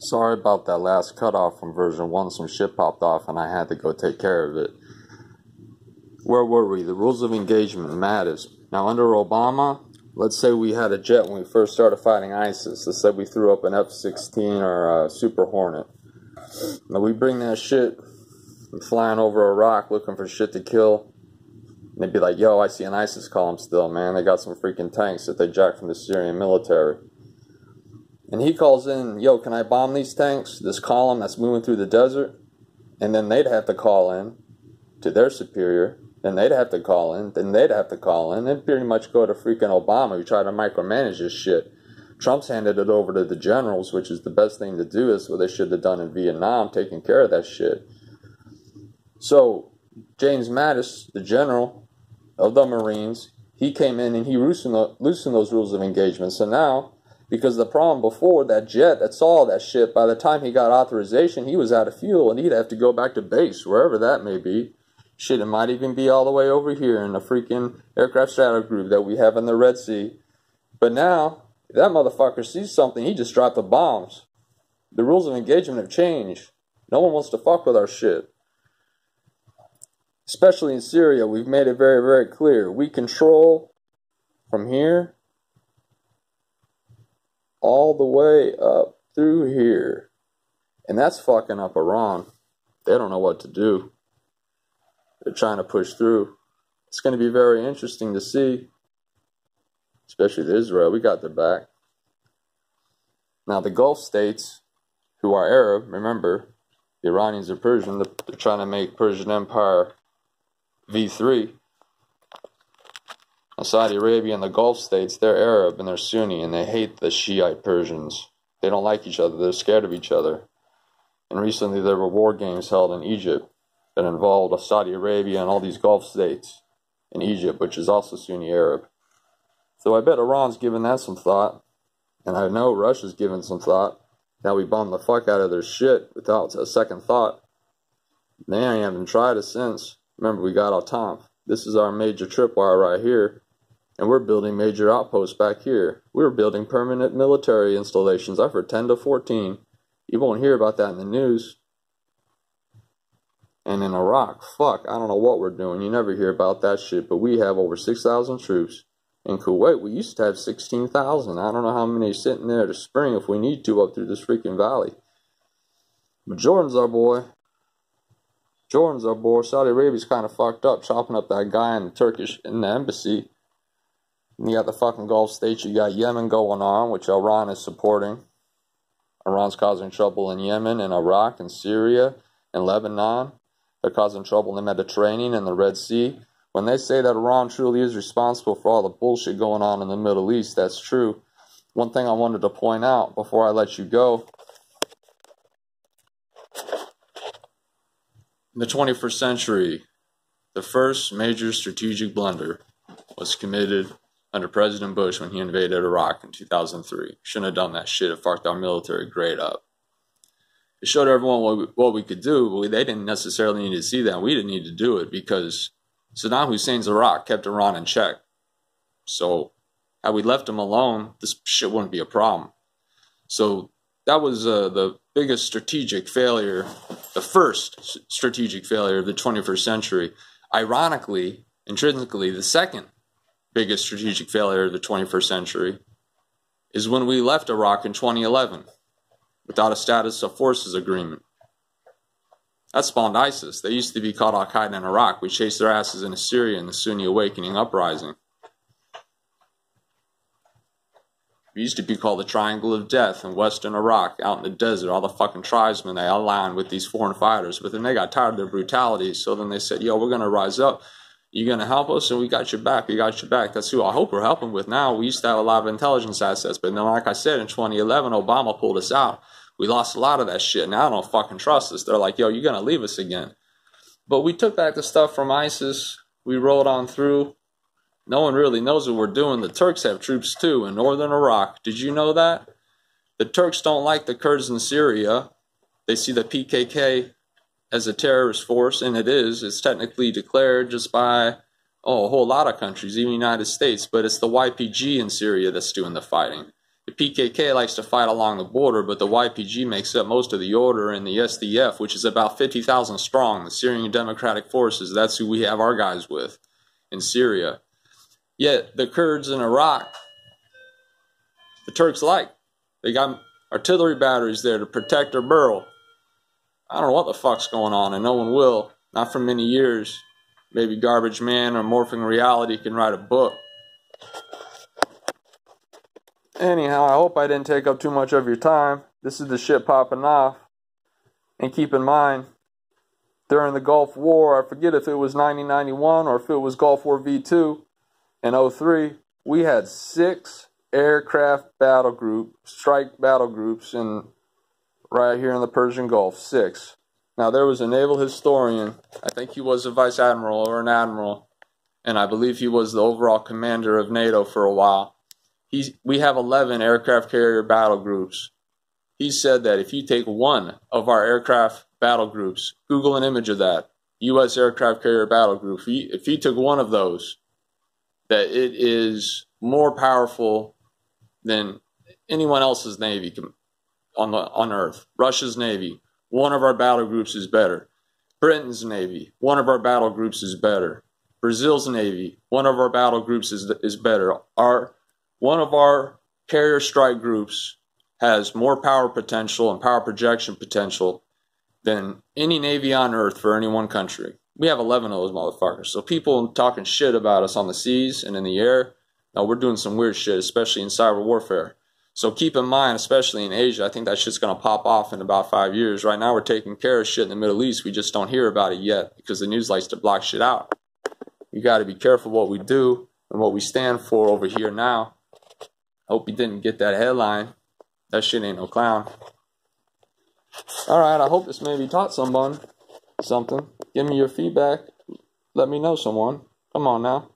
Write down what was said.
Sorry about that last cutoff from version 1. Some shit popped off and I had to go take care of it. Where were we? The rules of engagement matters. Now, under Obama, let's say we had a jet when we first started fighting ISIS. Let's say we threw up an F-16 or a Super Hornet. Now, we bring that shit flying over Iraq looking for shit to kill. And they'd be like, yo, I see an ISIS column still, man. They got some freaking tanks that they jacked from the Syrian military. And he calls in, yo, can I bomb these tanks, this column that's moving through the desert? And then they'd have to call in to their superior. Then they'd have to call in. Then they'd have to call in. And pretty much go to freaking Obama, who tried to micromanage this shit. Trump's handed it over to the generals, which is the best thing to do. Is what they should have done in Vietnam, taking care of that shit. So, James Mattis, the general of the Marines, he came in and he loosened those rules of engagement. So now, because the problem before, that jet that saw that shit, by the time he got authorization, he was out of fuel and he'd have to go back to base, wherever that may be. Shit, it might even be all the way over here in the freaking aircraft strata group that we have in the Red Sea. But now, if that motherfucker sees something, he just dropped the bombs. The rules of engagement have changed. No one wants to fuck with our shit. Especially in Syria, we've made it very, very clear. We control from here all the way up through here. And that's fucking up Iran. They don't know what to do. They're trying to push through. It's going to be very interesting to see. Especially with Israel. We got their back. Now the Gulf states, who are Arab, remember, the Iranians are Persian. They're trying to make Persian Empire V3. Now, Saudi Arabia and the Gulf states, they're Arab and they're Sunni and they hate the Shiite Persians. They don't like each other. They're scared of each other. And recently there were war games held in Egypt that involved Saudi Arabia and all these Gulf states in Egypt, which is also Sunni Arab. So I bet Iran's given that some thought. And I know Russia's given some thought. Now we bomb the fuck out of their shit without a second thought. They ain't even tried it since. Remember, we got Al-Tanf. This is our major tripwire right here. And we're building major outposts back here. We're building permanent military installations. I've heard 10 to 14. You won't hear about that in the news. And in Iraq, fuck, I don't know what we're doing. You never hear about that shit. But we have over 6,000 troops. In Kuwait, we used to have 16,000. I don't know how many are sitting there to spring if we need to up through this freaking valley. But Jordan's our boy. Jordan's our boy. Saudi Arabia's kind of fucked up, chopping up that guy in the embassy. And you got the fucking Gulf states. You got Yemen going on, which Iran is supporting. Iran's causing trouble in Yemen and Iraq and Syria and Lebanon. They're causing trouble in the Mediterranean and the Red Sea. When they say that Iran truly is responsible for all the bullshit going on in the Middle East, that's true. One thing I wanted to point out before I let you go. In the 21st century, the first major strategic blunder was committed under President Bush when he invaded Iraq in 2003. Shouldn't have done that shit. It fucked our military grade up. It showed everyone what we could do, but they didn't necessarily need to see that. We didn't need to do it because Saddam Hussein's Iraq kept Iran in check. So, had we left him alone, this shit wouldn't be a problem. So, that was the biggest strategic failure, the first strategic failure of the 21st century. Ironically, intrinsically, the second biggest strategic failure of the 21st century is when we left Iraq in 2011 without a status of forces agreement. That spawned ISIS. They used to be called Al-Qaeda in Iraq. We chased their asses into Syria in the Sunni Awakening Uprising. We used to be called the Triangle of Death in Western Iraq, out in the desert. All the fucking tribesmen, they aligned with these foreign fighters. But then they got tired of their brutality, so then they said, yo, we're going to rise up. You're going to help us, and we got your back. We got your back. That's who I hope we're helping with now. We used to have a lot of intelligence assets, but then, like I said, in 2011, Obama pulled us out. We lost a lot of that shit. Now I don't fucking trust us. They're like, yo, you're going to leave us again. But we took back the stuff from ISIS. We rolled on through. No one really knows what we're doing. The Turks have troops too in northern Iraq. Did you know that? The Turks don't like the Kurds in Syria. They see the PKK as a terrorist force, and it is. It's technically declared just by a whole lot of countries, even the United States. But it's the YPG in Syria that's doing the fighting. The PKK likes to fight along the border, but the YPG makes up most of the order, and the SDF, which is about 50,000 strong, the Syrian Democratic Forces, that's who we have our guys with in Syria. Yet the Kurds in Iraq, the Turks they got artillery batteries there to protect their borough. I don't know what the fuck's going on, and no one will. Not for many years. Maybe Garbage Man or Morphing Reality can write a book. Anyhow, I hope I didn't take up too much of your time. This is the shit popping off. And keep in mind, during the Gulf War, I forget if it was 1991 or if it was Gulf War V2 in 03, we had 6 aircraft battle groups, strike battle groups right here in the Persian Gulf. 6. Now, there was a naval historian, I think he was a vice admiral or an admiral, and I believe he was the overall commander of NATO for a while. We have 11 aircraft carrier battle groups. He said that if you take one of our aircraft battle groups, Google an image of that, U.S. aircraft carrier battle group, if you took one of those, that it is more powerful than anyone else's Navy on Earth. Russia's Navy, one of our battle groups is better. Britain's Navy, one of our battle groups is better. Brazil's Navy, one of our battle groups is better. One of our carrier strike groups has more power potential and power projection potential than any Navy on Earth for any one country. We have 11 of those motherfuckers. So people talking shit about us on the seas and in the air, no, we're doing some weird shit, especially in cyber warfare. So keep in mind, especially in Asia, I think that shit's going to pop off in about 5 years. Right now we're taking care of shit in the Middle East. We just don't hear about it yet because the news likes to block shit out. We got to be careful what we do and what we stand for over here now. Hope you didn't get that headline. That shit ain't no clown. Alright, I hope this maybe taught someone something. Give me your feedback. Let me know, someone. Come on now.